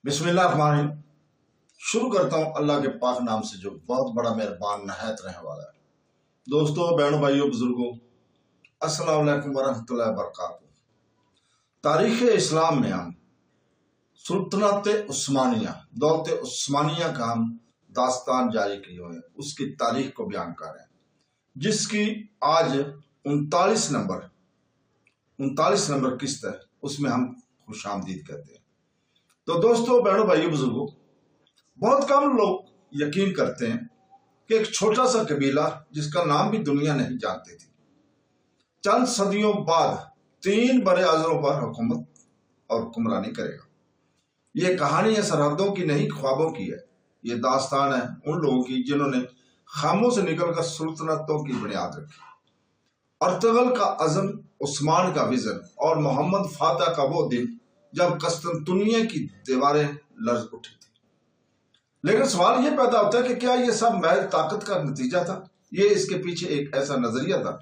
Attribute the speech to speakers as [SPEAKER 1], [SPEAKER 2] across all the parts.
[SPEAKER 1] بسم اللہ الرحمن الرحیم۔ شروع کرتا ہوں اللہ کے پاک نام سے جو بہت بڑا مہربان نہایت رہنے والا ہے۔ دوستو، بہنوں، بھائیوں، بزرگوں، السلام علیکم ورحمۃ اللہ وبرکاتہ۔ تاریخ اسلام میں ہم سلطنت عثمانیہ، دولت عثمانیہ کا ہم داستان جاری کیے ہوئے ہیں، اس کی تاریخ کو بیان کر رہے ہیں، جس کی آج 39 نمبر قسط ہے، اس میں ہم خوش آمدید کہتے ہیں۔ تو دوستو، بہنوں، بھائیوں، بزرگوں، بہت کم لوگ یقین کرتے ہیں کہ ایک چھوٹا سا قبیلہ جس کا نام بھی دنیا نہیں جانتی تھی، چند صدیوں بعد 3 بڑے اعظموں پر حکومت اور حکمرانی کرے گا۔ یہ کہانی ہے سرحدوں کی نہیں، خوابوں کی ہے۔ یہ داستان ہے ان لوگوں کی جنہوں نے خیموں سے نکل کر سلطنتوں کی بنیاد رکھی۔ ارطغرل کا عزم، عثمان کا وژن اور محمد فاتح کا وہ دن جب قسطنطنیہ کی دیواریں لرز اٹھی تھی۔ لیکن سوال یہ پیدا ہوتا ہے کہ کیا یہ سب محض طاقت کا نتیجہ تھا؟ یہ اس کے پیچھے ایک ایسا نظریہ تھا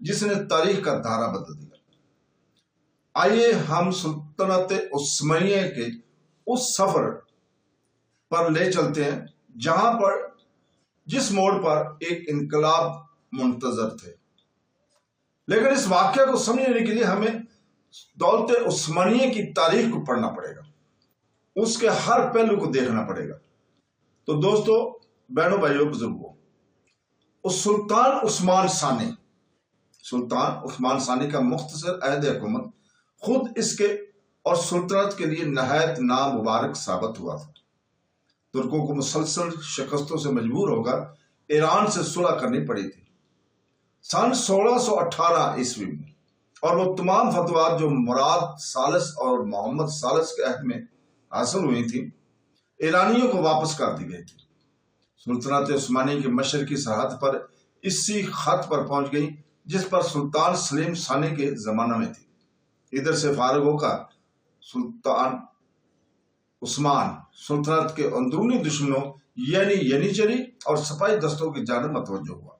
[SPEAKER 1] جس نے تاریخ کا دھارا بدل دیا۔ آئیے ہم سلطنت عثمانیہ کے اس سفر پر لے چلتے ہیں جس موڑ پر ایک انقلاب منتظر تھے۔ لیکن اس واقعہ کو سمجھنے کے لیے ہمیں دولت عثمانیہ کی تاریخ کو پڑھنا پڑے گا، اس کے ہر پہلو کو دیکھنا پڑے گا۔ تو دوستو، بہنوں، بھائیوں، بزرگوں، اس سلطان عثمان ثانی کا مختصر عہد حکومت خود اس کے اور سلطنت کے لیے نہایت نامبارک ثابت ہوا تھا۔ ترکوں کو مسلسل شکستوں سے مجبور ہو کر ایران سے صلح کرنی پڑی تھی۔ سن 1618 عیسوی میں اور وہ تمام فتوحات جو مراد ثالث اور محمد ثالث کے عہد میں حاصل ہوئی تھی، ایرانیوں کو واپس کر دی گئی تھی۔ سلطنت عثمانیہ کی مشرقی سرحد پر اسی خط پر پہنچ گئی جس پر سلطان سلیم ثانی کے زمانہ میں تھی۔ ادھر سے فارغ ہو کر سلطان عثمان سلطنت کے اندرونی دشمنوں یعنی ینیچری اور سپاہی دستوں کی جانب متوجہ ہوا،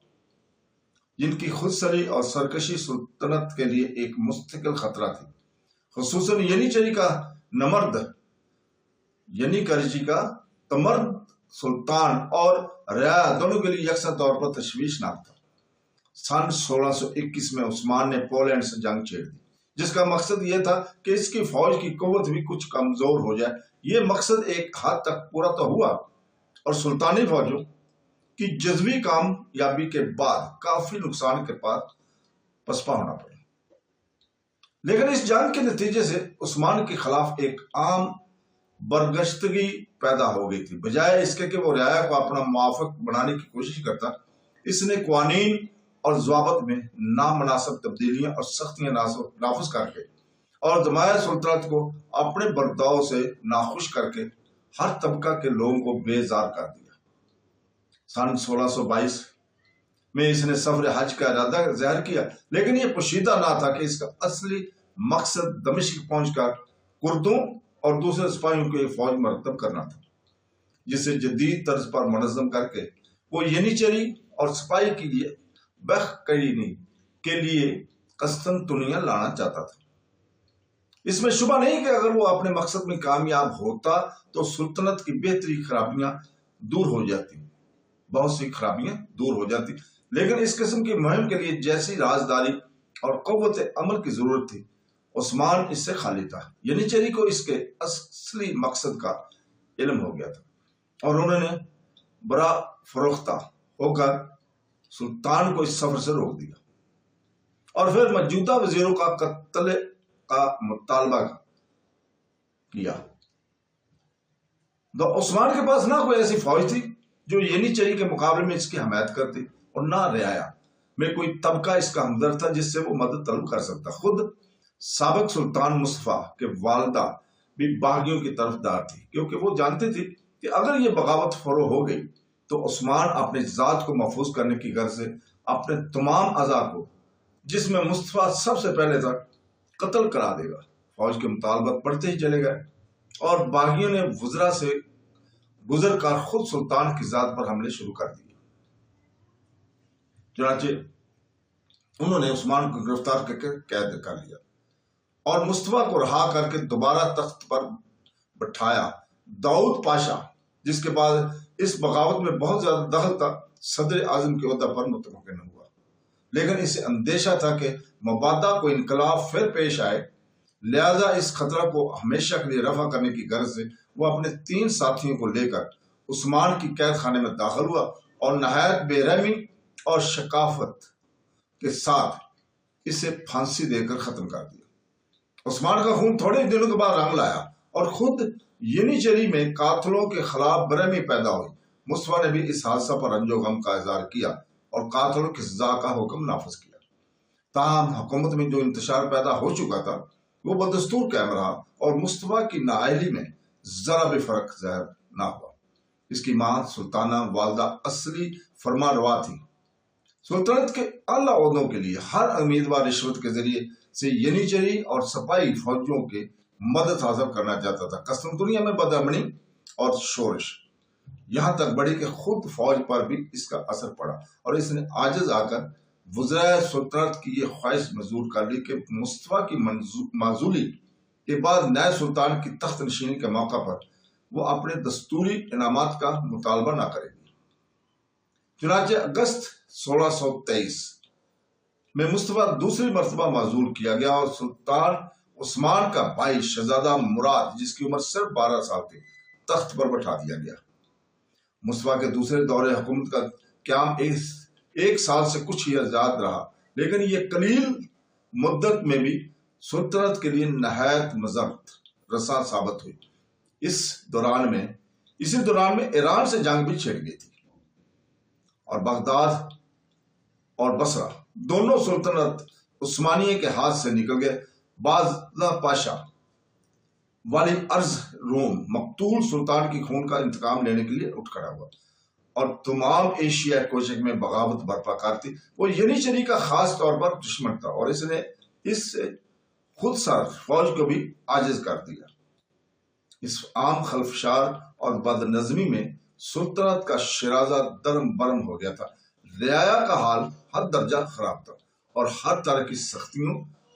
[SPEAKER 1] جن کی خودسری اور سرکشی سلطنت کے لیے ایک مستقل خطرہ تھی۔ خصوصاً ینیچری کا نمرد ینیکرجی کا تمرد سلطان اور رعایا دونوں کے لیے یکساں طور پر تشویشناک تھا۔ سن 1621 میں عثمان نے پولینڈ سے جنگ چھیڑ دی، جس کا مقصد یہ تھا کہ اس کی فوج کی قوت بھی کچھ کمزور ہو جائے۔ یہ مقصد ایک حد تک پورا تو ہوا اور سلطانی فوجوں کی جزوی کامیابی کے بعد کافی نقصان کے بعد پسپا ہونا پڑا۔ لیکن اس جنگ کے نتیجے سے عثمان کے خلاف ایک عام برگشتگی پیدا ہو گئی تھی۔ بجائے اس کے کہ وہ رعایا کو اپنا موافق بنانے کی کوشش کرتا، اس نے قوانین اور ضوابط میں نامناسب تبدیلیاں اور سختیاں نافذ کر کے اور دماغ سلطنت کو اپنے برتاؤ سے ناخوش کر کے ہر طبقہ کے لوگوں کو بیزار کر دیا۔ سن 1622 میں اس نے سفر حج کا ارادہ ظاہر کیا، لیکن یہ پوشیدہ نہ تھا کہ اس کا اصلی مقصد دمشق پہنچ کر کردوں اور دوسرے سپاہیوں کو ایک فوج مرتب کرنا تھا، جسے جدید طرز پر منظم کر کے وہ ینیچری اور سپاہی کے لیے بخقرینی کے لیے قسطنطنیہ لانا چاہتا تھا۔ اس میں شبہ نہیں کہ اگر وہ اپنے مقصد میں کامیاب ہوتا تو سلطنت کی بہت سی خرابیاں دور ہو جاتی، لیکن اس قسم کی مہم کے لیے جیسی رازداری اور قوت عمل کی ضرورت تھی، عثمان اس سے خالی تھا۔ ینیچری کو اس کے اصلی مقصد کا علم ہو گیا تھا اور انہوں نے برا فروختہ ہو کر سلطان کو اس سفر سے روک دیا اور پھر موجودہ وزیروں کا قتل کا مطالبہ کیا۔ تو عثمان کے پاس نہ کوئی ایسی فوج تھی جو ینیچری کے مقابلے میں اس کی حمایت کرتی، اور نہ رعایا میں کوئی طبقہ اس کا ہمدرد تھا جس سے وہ مدد طلب کر سکتا۔ خود سابق سلطان مصطفیٰ کے والدہ بھی باغیوں کی طرفدار تھی، کیونکہ وہ جانتی تھی کہ اگر یہ بغاوت فروغ ہو گئی تو عثمان اپنی ذات کو محفوظ کرنے کی غرض سے اپنے تمام اعضاء کو، جس میں مصطفیٰ سب سے پہلے تھا، قتل کرا دے گا۔ فوج کے مطالبات بڑھتے ہی چلے گئے اور باغیوں نے وزراء سے گزر کر خود سلطان کی ذات پر حملے شروع کر دیے۔ چنانچہ انہوں نے عثمان کو گرفتار کر کے قید کر لیا اور مصطفیٰ کو رہا کر کے دوبارہ تخت پر بٹھایا، داؤد پاشا، جس کے بعد اس بغاوت میں بہت زیادہ دخل تھا، صدر اعظم کے عہدہ پر متمکن ہوا، لیکن اسے اندیشہ تھا کہ مبادا کو انقلاب پھر پیش آئے، لہذا اس خطرہ کو ہمیشہ کے لیے رفع کرنے کی غرض سے وہ اپنے 3 ساتھیوں کو لے کر عثمان کی قید خانے میں داخل ہوا اور نہایت بے رحمی اور شکافت کے ساتھ اسے پھانسی دے کر ختم کر دیا۔ عثمان کا خون تھوڑے دنوں کے بعد رنگ لایا اور خود ینیچری میں قاتلوں کے خلاف برہمی پیدا ہوئی۔ مصطفیٰ نے بھی اس حادثہ پر رنج و غم کا اظہار کیا اور قاتلوں کی سزا کا حکم نافذ کیا۔ تاہم حکومت میں جو انتشار پیدا ہو چکا تھا وہ بدستور قائم رہا اور مصطفیٰ کی نااہلی میں ذرا بھی فرق ظاہر نہ ہوا۔ اس کی ماں سلطانہ والدہ اصلی فرما روا تھی۔ سلطنت کے اعلیٰ عہدوں کے لیے ہر امیدوار رشوت کے ذریعے سے ینیچری اور سپاہی فوجیوں کے مدد حاصل کرنا چاہتا تھا۔ قسطنطنیہ میں بدامنی اور شورش یہاں تک بڑھی کہ خود فوج پر بھی اس کا اثر پڑا اور اس نے عاجز آ کر وزرائے سلطنت کی یہ خواہش منظور کر لی کہ مصطفیٰ کی معزولی کے بعد نئے سلطان کی تخت نشینی کے موقع پر وہ اپنے دستوری انعامات کا مطالبہ نہ کرے گی۔ چنانچہ اگست 1623 میں مصطفیٰ دوسری مرتبہ معزول کیا گیا اور سلطان عثمان کا بھائی شہزادہ مراد، جس کی عمر صرف 12 سال تھی، تخت پر بٹھا دیا گیا۔ مصطفیٰ کے دوسرے دور حکومت کا قیام 1 سال سے کچھ ہی زیادہ رہا، لیکن یہ قلیل مدت میں بھی سلطنت کے لیے نہایت مضرت رساں ثابت ہوئی۔ اسی دوران میں ایران سے جنگ بھی چھڑ گئی تھی اور بغداد اور بصرہ دونوں سلطنت عثمانیہ کے ہاتھ سے نکل گئے۔ بازلا پاشا والی ارض روم مقتول سلطان کی خون کا انتقام لینے کے لیے اٹھ کھڑا ہوا اور تمام ایشیا کوشش میں بغاوت برپا کرتی۔ وہ ینیچری کا خاص طور پر دشمن تھا اور اس نے اس سے خود سر فوج کو بھی عاجز کر دیا۔ اس عام خلفشار اور بد نظمی میں سلطنت کا شیرازہ درم برم ہو گیا تھا۔ رعایا کا حال حد درجہ خراب تھا اور ہر طرح کی سختیوں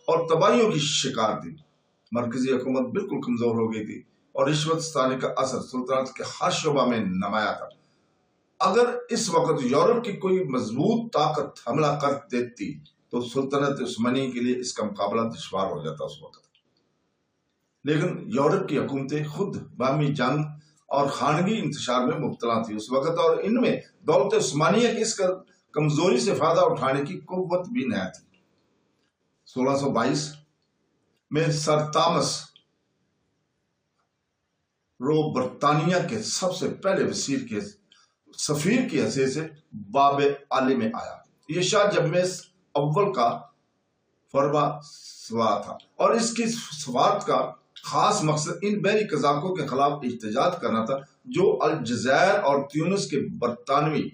[SPEAKER 1] اور تباہیوں کی شکار تھی۔ مرکزی حکومت بالکل کمزور ہو گئی تھی اور رشوت ستانی کا اثر سلطنت کے ہر شعبہ میں نمایاں تھا۔ اگر اس وقت یورپ کی کوئی مضبوط طاقت حملہ کر دیتی تو سلطنت عثمانی کے لیے اس کا مقابلہ دشوار ہو جاتا اس وقت، لیکن یورپ کی حکومتیں خود باہمی جنگ اور خانگی انتشار میں مبتلا تھی اس وقت، اور ان میں دولت عثمانیہ کی اس کمزوری سے فائدہ اٹھانے کی قوت بھی نہ تھی۔ 1622 میں سر تامس رو برطانیہ کے سب سے پہلے سفیر کی حیثیت سے باب عالی میں آیا۔ یہ شاہ جمعیس اول کا فرما سوا تھا اور اس کی سفارت کا خاص مقصد ان بحری قزاقوں کے خلاف احتجاج کرنا تھا جو الجزائر اور تیونس کے برطانوی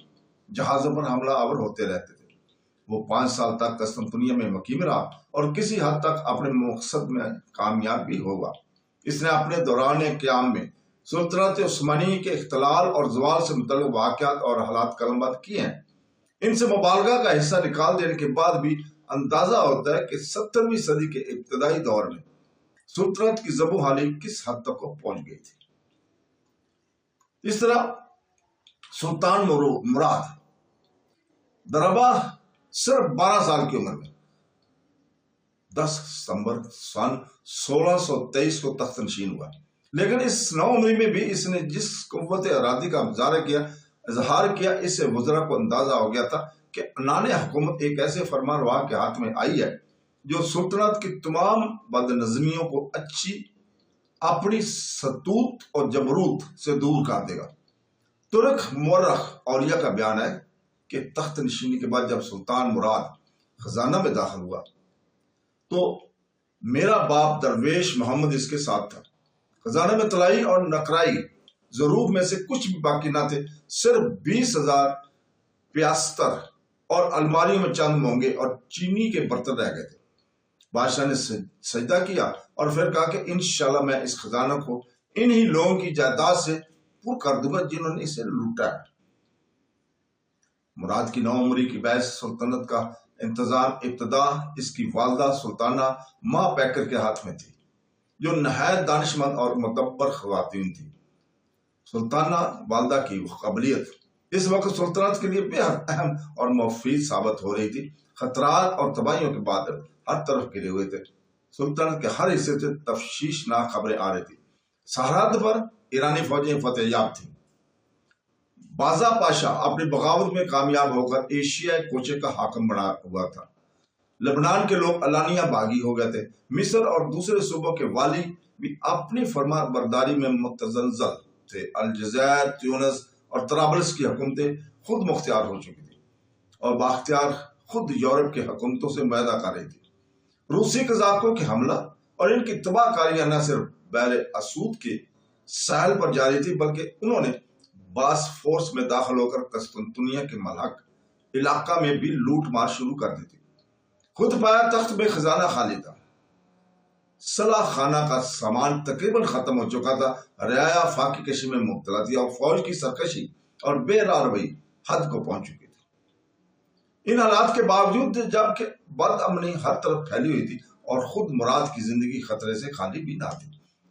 [SPEAKER 1] جہازوں پر حملہ آور ہوتے رہتے تھے۔ وہ 5 سال تک قسطنطنیہ میں مقیم رہا اور کسی حد تک اپنے مقصد میں کامیاب بھی ہوگا۔ اس نے اپنے دوران قیام میں سلطنت عثمانی کے اختلال اور زوال سے متعلق واقعات اور حالات قلم بند کیے ہیں۔ ان سے مبالغہ کا حصہ نکال دینے کے بعد بھی اندازہ ہوتا ہے کہ 17ویں صدی کے ابتدائی دور میں سلطنت کی زبوں حالی کس حد تک کو پہنچ گئی تھی۔ اس طرح سلطان مراد دربا صرف 12 سال کی عمر میں 10 ستمبر سن 1623 کو تخت نشین ہوا، لیکن اس نو عمری میں بھی اس نے جس قوت ارادی کا اظہار کیا اس سے وزراء کو اندازہ ہو گیا تھا کہ عنان حکومت ایک ایسے فرمان روا کے ہاتھ میں آئی ہے جو سلطنت کی تمام بد نظمیوں کو اپنی ستوت اور جبروت سے دور کر دے گا۔ ترک مورخ اولیاء کا بیان ہے کہ تخت نشینی کے بعد جب سلطان مراد خزانہ میں داخل ہوا تو میرا باپ درویش محمد اس کے ساتھ تھا۔ خزانہ میں طلائی اور نقرائی ضروب میں سے کچھ بھی باقی نہ تھے، صرف 20,000 پیاستر اور الماریوں میں چند مونگے اور چینی کے برتن رہ گئے تھے۔ بادشاہ نے سجدہ کیا اور پھر کہا کہ انشاءاللہ میں اس خزانہ کو انہی لوگوں کی جائیداد سے پور کر دوں گا جنہوں نے اسے لوٹا ہے۔ مراد کی نو عمری کی باعث سلطنت کا انتظام ابتدا اس کی والدہ سلطانہ ماں پیکر کے ہاتھ میں تھی، جو نہایت دانشمند اور مدبر خواتین تھی۔ سلطانہ والدہ کی قابلیت اس وقت سلطنت کے لیے بےحد اہم اور مفید ثابت ہو رہی تھی۔ خطرات اور تباہیوں کے بادل ہر طرف گرے ہوئے تھے۔ سلطنت کے ہر حصے سے تشویشناک خبریں آ رہی تھی۔ سرحد پر ایرانی فوجیں فتح یاب تھیں۔ بازا پاشا اپنی بغاوت میں کامیاب ہو کر ایشیائی کوچے کا حاکم بنا ہوا تھا۔ لبنان کے لوگ علانیہ باغی ہو گئے تھے۔ مصر اور دوسرے صوبوں کے والی بھی اپنی فرما برداری میں متزلزل تھے۔ الجزائر، تیونس اور طرابلس کی حکومتیں خود مختار ہو چکی تھیں اور باختیار خود یورپ کے حکومتوں سے معاہدہ کر رہی تھی۔ روسی قذاقوں کے حملہ اور ان کی تباہ کاریاں نہ صرف بحر اسود کے ساحل پر جاری تھی بلکہ انہوں نے باسفورس میں داخل ہو کر قسطنطنیہ کے ملحق علاقہ میں بھی لوٹ مار شروع کر دی تھی۔ خود پایا تخت میں خزانہ خالی تھا، صلاح خانہ کا سامان تقریباً ختم ہو چکا تھا، رعایا فاقی کشی میں مبتلا تھی اور فوج کی سرکشی اور بے راروی حد کو پہنچ چکی تھی۔ ان حالات کے باوجود جبکہ بد امنی ہر طرف پھیلی ہوئی تھی اور خود مراد کی زندگی خطرے سے خالی بھی نہ تھی،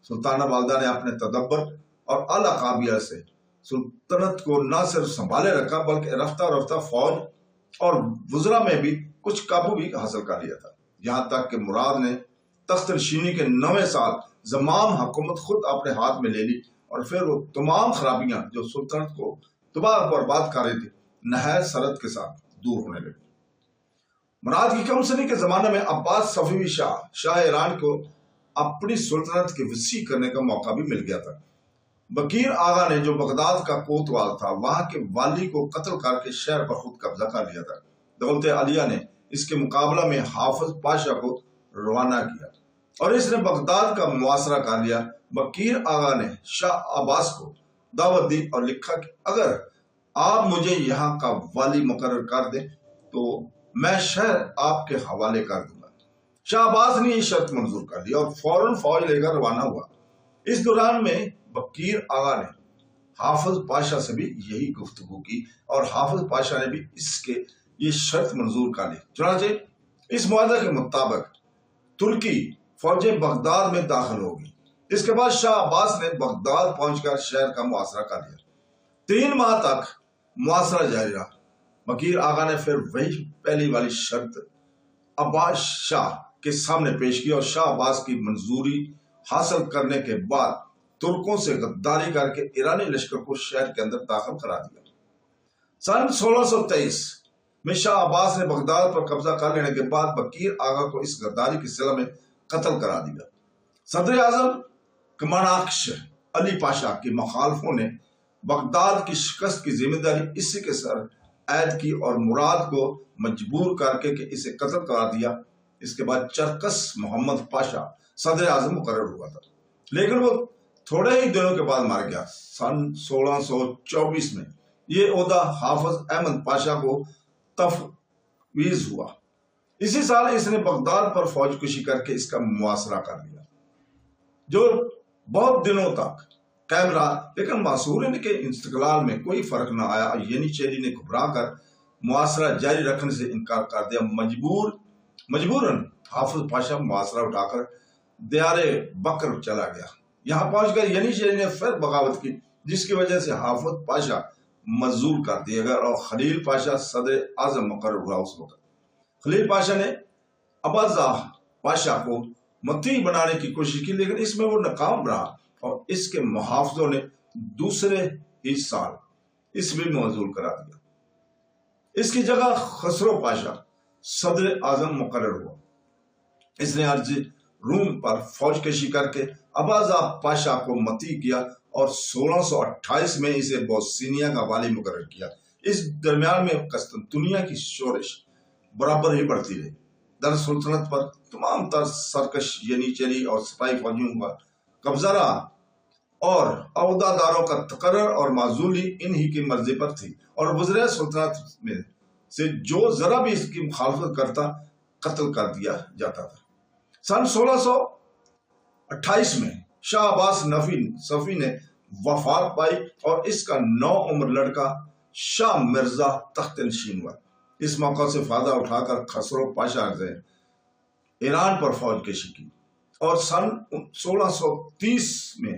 [SPEAKER 1] سلطانہ والدہ نے اپنے تدبر اور اعلیٰ قابلیت سے سلطنت کو نہ صرف سنبھالے رکھا بلکہ رفتہ رفتہ فوج اور وزراء میں بھی کچھ قابو بھی حاصل کر لیا تھا، یہاں تک کہ مراد نے تخت نشینی کے 9ویں سال زمام حکومت خود اپنے ہاتھ میں لے لی اور پھر وہ تمام خرابیاں جو سلطنت کو تباہ برباد کر رہی تھی نہایت سرعت کے ساتھ دور ہونے لگی۔ مراد کی کم سنی کے زمانے میں عباس صفوی شاہ ایران کو اپنی سلطنت کے وسیع کرنے کا موقع بھی مل گیا تھا۔ بکیر آغا نے جو بغداد کا کوتوال تھا وہاں کے والی کو قتل کر کے شہر پر خود قبضہ کر لیا تھا۔ دولت علیہ نے اس کے مقابلہ میں حافظ پاشا کو روانہ کیا اور اس نے بغداد کا محاصرہ کر لیا۔ بکیر آغا نے شاہ عباس کو دعوت دی اور لکھا کہ اگر آپ مجھے یہاں کا والی مقرر کر دیں تو میں شہر آپ کے حوالے کر دوں گا۔ شاہ عباس نے یہ شرط منظور کر لی اور فوراً فوج لے کر روانہ ہوا۔ اس دوران میں بکیر آغا نے حافظ پاشا سے بھی یہی گفتگو کی اور حافظ پاشا نے بھی اس کے یہ شرط منظور کر لی۔ چنانچہ اس معاہدے کے مطابق ترکی فوجیں بغداد میں داخل ہو گئی۔ اس کے بعد شاہ عباس نے بغداد پہنچ کر شہر کا محاصرہ کر لیا۔ 3 ماہ تک محاصرہ جاری رہا۔ بکیر آغا نے پھر وہی پہلی والی شرط عباس شاہ کے سامنے پیش کی اور شاہ عباس کی منظوری حاصل کرنے کے بعد ترکوں سے غداری کر کے ایرانی لشکر کو شہر کے اندر داخل کرا دیا۔ سن 1623 میں شاہ عباس نے بغداد پر قبضہ کر لینے کے بعد بکیر آغا کو اس غداری کی صلح میں قتل کرا دیا۔ صدر اعظم کماناکش علی پاشا کے مخالفوں نے بغداد کی شکست کی ذمہ داری اسی کے سر عائد کی اور مراد کو مجبور کر کے کہ اسے قتل کرا دیا۔ اس کے بعد چرکس محمد پاشا صدر اعظم مقرر ہوا تھا، لیکن وہ تھوڑے ہی دنوں کے بعد مر گیا۔ سن 1624 میں یہ عہدہ حافظ احمد پاشا کو تفویض ہوا۔ اسی سال اس نے بغداد پر فوج کشی کر کے اس کا محاصرہ کر لیا، جو بہت دنوں تک قائم رہا، لیکن محصورین کے استقلال میں کوئی فرق نہ آیا۔ ینیچیری نے گھبرا کر محاصرہ جاری رکھنے سے انکار کر دیا۔ مجبوراً حافظ پاشا محاصرہ اٹھا کر دیار بکر چلا گیا۔ یہاں پہنچ کر ینیچیری نے پھر بغاوت کی، جس کی وجہ سے حافظ پاشا معزول کر دیا گیا اور خلیل پاشا صدر اعظم مقرر ہوا۔ اس وقت خلیل پاشا نے ابازا پاشا کو مطیع بنانے کی کوشش کی، لیکن اس میں وہ ناکام رہا اور اس کے محافظوں نے دوسرے ہی سال اس بھی معزول کرا دیا۔ اس کی جگہ خسرو پاشا صدر اعظم مقرر ہوا۔ اس نے عرض روم پر فوج کشی کر کے ابازا پاشا کو مطیع کیا اور 1628 میں اسے بوسنیا کا والی مقرر کیا۔ اس درمیان میں قسطنطنیہ کی شورش برابر ہی بڑھتی رہی۔ در سلطنت پر تمام تر سرکش ینیچیری اور سپاہی فوجیوں کا قبضہ رہا اور عہدہ داروں کا تقرر اور معزولی انہی کی مرضی پر تھی اور وزراء سلطنت میں سے جو ذرا بھی اس کی مخالفت کرتا قتل کر دیا جاتا تھا۔ سن 1628 میں شاہ عباس صفوی نے وفات پائی اور اس کا 9 عمر لڑکا شاہ مرزا تخت نشین ہوا۔ اس موقع سے فائدہ اٹھا کر خسرو پاشا نے ایران پر فوج کشی کی اور سن 1630 میں